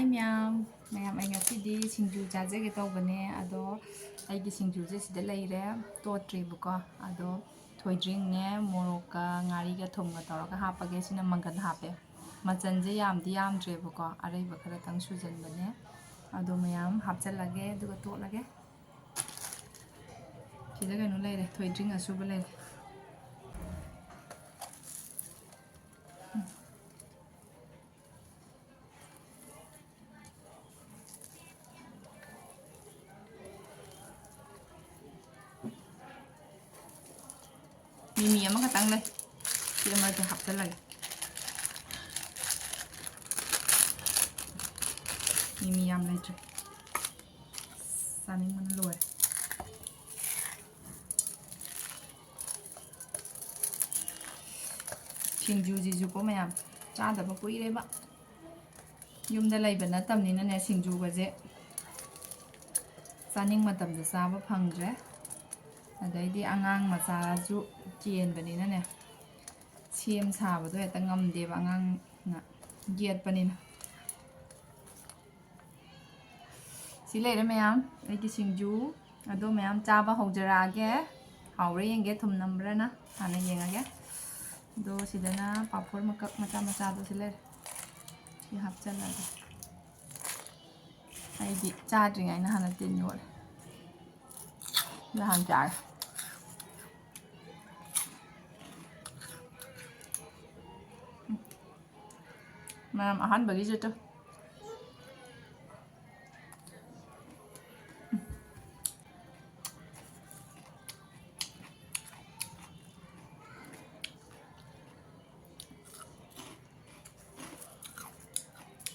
ꯍꯥꯏ ꯃꯌꯥꯝ ꯑꯩ ꯉꯁꯤꯗꯤ ꯁꯤꯡꯖꯨ ꯆꯥꯖꯒꯦ ꯇꯧꯕꯅꯦ ꯑꯗꯣ ꯑꯩꯒꯤ ꯁꯤꯡꯖꯨꯁꯦ ꯁꯤꯗ ꯂꯩꯔꯦ ꯇꯣꯠꯇ꯭ꯔꯤꯕꯀꯣ ꯑꯗꯣ ꯊꯣꯏꯗ꯭ꯔꯤꯡꯅꯦ ꯃꯣꯔꯣꯛꯀ ꯉꯥꯔꯤꯒ ꯊꯨꯝꯒ ꯇꯧꯔꯒ ꯍꯥꯞꯄꯒꯦ ꯁꯤꯅ ꯃꯪꯒꯟ ꯍꯥꯞꯄꯦ ꯃꯆꯜꯁꯦ ꯌꯥꯝꯗ꯭ꯔꯦꯕꯀꯣ ꯑꯔꯩꯕ ꯈꯔꯇꯪ ꯁꯨꯖꯟꯕꯅꯦ ꯑꯗꯣ ꯃꯌꯥꯝ ꯍꯥꯞꯆꯜꯂꯒꯦ ꯑꯗꯨꯒ ꯇꯣꯠꯂꯒꯦ ꯁꯤꯗ ꯀꯩꯅꯣ ꯂꯩꯔꯦ ꯊꯣꯏꯗ꯭ꯔꯤꯡ ꯑꯁꯨꯕ ꯂꯩꯔꯦ ꯃꯤꯃꯤ ꯑꯃꯈꯛꯇꯪ ꯂꯩ ꯁꯤ ꯑꯃꯗꯤ ꯍꯥꯞꯆꯜꯂꯒꯦ ꯃꯤꯃꯤ ꯌꯥꯝ ꯂꯩꯇ꯭ꯔꯦ ꯆꯥꯅꯤꯡꯕꯅ ꯂꯣꯏꯔꯦ ꯁꯤꯡꯖꯨꯁꯤꯁꯨꯀꯣ ꯃꯌꯥꯝ ꯆꯥꯗꯕ ꯀꯨꯏꯔꯦꯕ ꯌꯨꯝꯗ ꯂꯩꯕ ꯅꯠꯇꯕꯅꯤꯅꯅꯦ ꯁꯤꯡꯖꯨꯒꯁꯦ ꯆꯥꯅꯤꯡ ꯃꯇꯝꯗ ꯆꯥꯕ ꯐꯪꯗ꯭ꯔꯦ ꯑꯗꯩꯗꯤ ꯑꯉꯥꯡ ꯃꯆꯥꯁꯨ ꯆꯦꯟꯕꯅꯤꯅꯅꯦ ꯁꯦꯝ ꯁꯥꯕꯗꯣ ꯍꯦꯛꯇ ꯉꯝꯗꯦꯕ ꯑꯉꯥꯡꯅ ꯌꯦꯠꯄꯅꯤꯅ ꯁꯤ ꯂꯩꯔꯦ ꯃꯌꯥꯝ ꯑꯩꯒꯤ ꯁꯤꯡꯖꯨ ꯑꯗꯣ ꯃꯌꯥꯝ ꯆꯥꯕ ꯍꯧꯖꯔꯛꯑꯒꯦ ꯍꯥꯎꯕ꯭ꯔꯥ ꯌꯦꯡꯒꯦ ꯊꯨꯝ ꯅꯝꯕ꯭ꯔꯥꯅ ꯍꯥꯟꯅ ꯌꯦꯡꯉꯒꯦ ꯑꯗꯣ ꯁꯤꯗꯅ ꯄꯥꯐꯣꯔ ꯃꯀꯛ ꯃꯆꯥ ꯃꯆꯥꯗꯣ ꯁꯤ ꯂꯩꯔꯦ ꯁꯤ ꯍꯥꯞꯆꯜꯂꯒꯦ ꯑꯩꯗꯤ ꯆꯥꯗ꯭ꯔꯤꯉꯩꯅ ꯍꯥꯟꯅ ꯇꯤꯟ ꯌꯣꯠꯂꯦ ꯅꯍꯥꯟ ꯆꯥꯔꯦ ꯃꯌꯥꯝ ꯑꯍꯥꯟꯕꯒꯤꯁꯨ two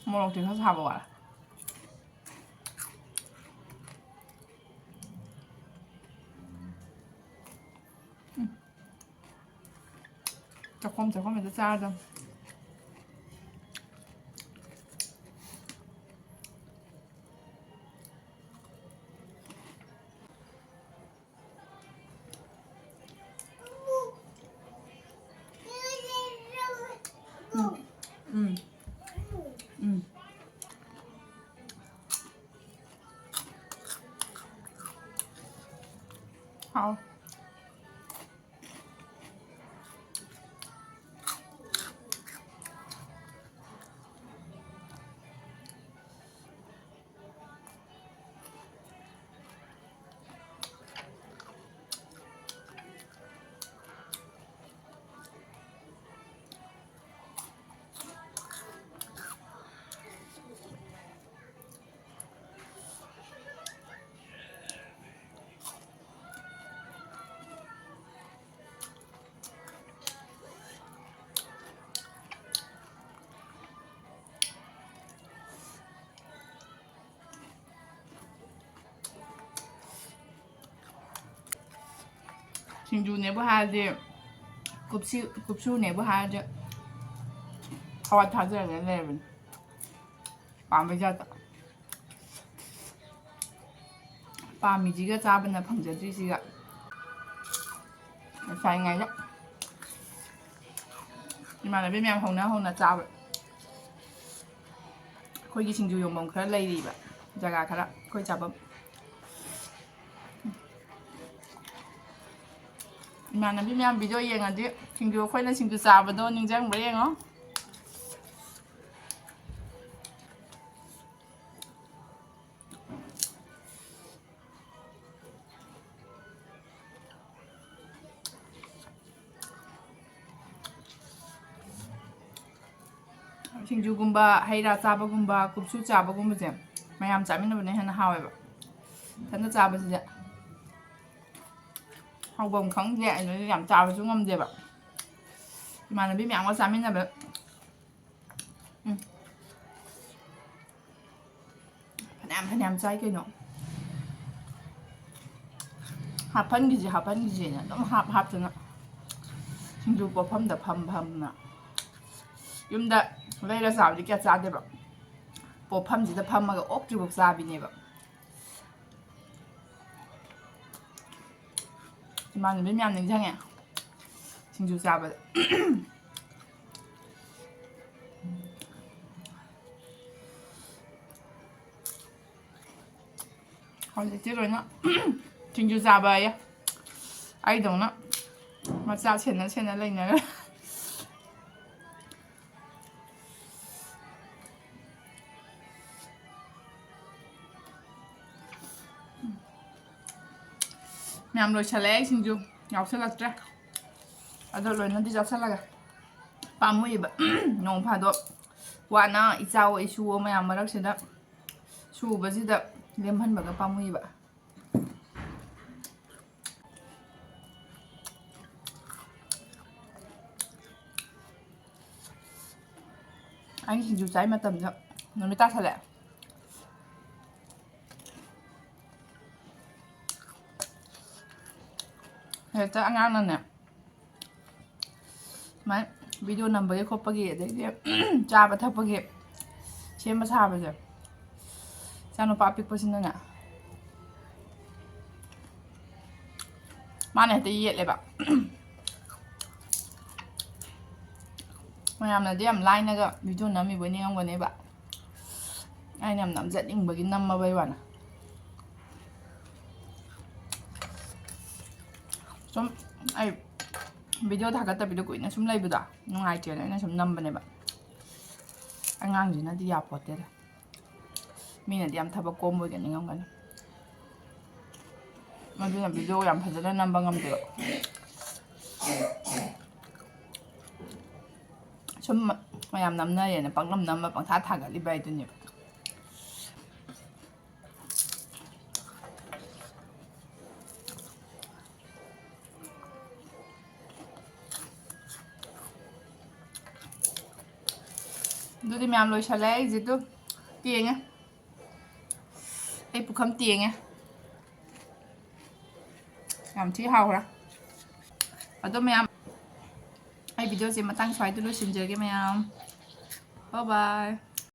모락지 사서 사먹어라. 조금 해도 짜다.好。 신주네부 하지 급수네부 하지 하와 타져야 되네 밤에자다 밤이지가 잡으나 방자지지가 사이가이자 이만하면 면 홍나 잡아 거기 신주 용범 그럴 레이리바 자가 가라 거기 잡아 이만한 비면 비디오 예행하지 친구 코이는 친구 싸버도 닝장 뭐 예행어 친구군바 하이라 짜버군바 굽수 짜버군바제 마ям 짜미는 해나 하와봐 단다 짜버지자 하우범 강제 아니면 얌 짜버주 ngâm mà nó biết mẹ có xăm như vậy phải làm trái cái nó 합한 기지냐 너무 합잖아 친구 거 펌다 펌나 юм다 왜라 싸우지 깨 싸대 봐 펌지다 펌마가 억지로 싸비네 봐 mà biết mẹ mình chăng 친구 싸봐 ꯍꯧꯖꯤꯛꯇꯤ ꯂꯣꯏꯅ ꯁꯤꯡꯖꯨ ꯆꯥꯕ ꯑꯌꯦ ꯑꯩꯗꯧꯅ ꯃꯆꯥ ꯁꯦꯟꯅ ꯂꯩꯅꯔꯦ ꯃꯌꯥꯝ ꯂꯣꯏꯁꯜꯂꯛꯑꯦ ꯑꯩ ꯁꯤꯡꯖꯨ ꯌꯥꯎꯁꯜꯂꯛꯇ꯭ꯔꯦ ꯑꯗꯣ ꯂꯣꯏꯅꯗꯤ ꯆꯥꯁꯜꯂꯒ ꯄꯥꯝꯃꯨꯏꯕ ꯅꯣꯡ ꯐꯥꯗꯣꯛ ꯋꯥꯅ ꯏꯆꯥꯎ ꯏꯁꯨ ꯃꯌꯥꯝ ꯃꯔꯛꯁꯤꯗ ꯁꯨꯕꯁꯤꯗ ꯂꯦꯝꯍꯟꯕꯒ ꯄꯥꯝꯃꯨꯏꯕ ꯑꯩ ꯁꯤꯡꯖꯨ ꯆꯥꯏ ꯃꯇꯝꯗ ꯅꯨꯃꯤꯠ ꯇꯥꯁꯜꯂꯛꯑꯦ ꯍꯦꯛꯇ ꯑꯉꯥꯡꯅꯅꯦ ꯁꯨꯃꯥꯏꯅ ꯚꯤꯗꯤꯑꯣ ꯅꯝꯕꯒꯤ ꯈꯣꯠꯄꯒꯤ ꯑꯗꯩꯗꯤ ꯆꯥꯕ ꯊꯛꯄꯒꯤ ꯁꯦꯝꯕ ꯁꯥꯕꯁꯦ ꯏꯆꯥꯅꯨꯄꯥ ꯑꯄꯤꯛꯄꯁꯤꯅꯅꯦ ꯃꯥꯅ ꯍꯦꯛꯇ ꯌꯦꯠꯂꯦꯕ ꯃꯌꯥꯝꯅꯗꯤ ꯌꯥꯝ ꯂꯥꯏꯅꯒ ꯚꯤꯗꯤꯑꯣ ꯅꯝꯃꯤꯕꯣꯏ ꯅꯤꯡꯉꯝꯒꯅꯦꯕ ꯑꯩꯅ ꯌꯥꯝ ꯅꯝꯖꯅꯤꯡꯕꯒꯤ ꯅꯝꯃꯕꯩ ꯋꯥꯅꯤ ꯁꯨꯝ ꯑꯩ ꯚꯤꯗꯤꯑꯣ ꯊꯥꯒꯠꯇꯕꯤꯗ ꯀꯨꯏꯅ ꯁꯨꯝ ꯂꯩꯕꯗꯣ ꯅꯨꯡꯉꯥꯏꯇꯦꯅ ꯑꯩꯅ ꯁꯨꯝ ꯅꯝꯕꯅꯦꯕ ꯑꯉꯥꯡꯁꯤꯅꯗꯤ ꯌꯥꯄꯣꯠꯇꯦꯗ ꯃꯤꯅꯗꯤ ꯌꯥꯝ ꯊꯕꯛ ꯀꯣꯝꯕꯣꯏꯒ ꯅꯤꯡꯉꯝꯒꯅꯤ ꯑꯗꯨꯅ ꯚꯤꯗꯤꯑꯣ ꯌꯥꯝ ꯐꯖꯅ ꯅꯝꯕ ꯉꯝꯗꯦꯕ ꯁꯨꯝ ꯃꯌꯥꯝ ꯅꯝꯅꯔꯦꯅ ꯄꯪꯅꯝ ꯅꯝꯃ ꯄꯪꯊꯥ ꯊꯥꯒꯠꯂꯤꯕ ꯍꯥꯏꯗꯨꯅꯦꯕ ꯑꯗꯨꯗꯤ ꯃꯌꯥꯝ ꯂꯣꯏꯁꯜꯂꯦ ꯑꯩꯁꯤꯗꯨ ꯇꯦꯡꯉꯦ ꯑꯩ ꯄꯨꯈꯝ ꯇꯦꯡꯉꯦ ꯌꯥꯝ ꯊꯤ ꯍꯥꯎꯈ꯭ꯔꯦ ꯑꯗꯣ ꯃꯌꯥꯝ ꯑꯩ ꯚꯤꯗꯤꯑꯣꯁꯦ ꯃꯇꯥꯡ ꯁ꯭ꯋꯥꯏꯗ ꯂꯣꯏꯁꯤꯟꯖꯔꯒꯦ ꯃꯌꯥꯝ ꯕꯥꯏ ꯕꯥꯏ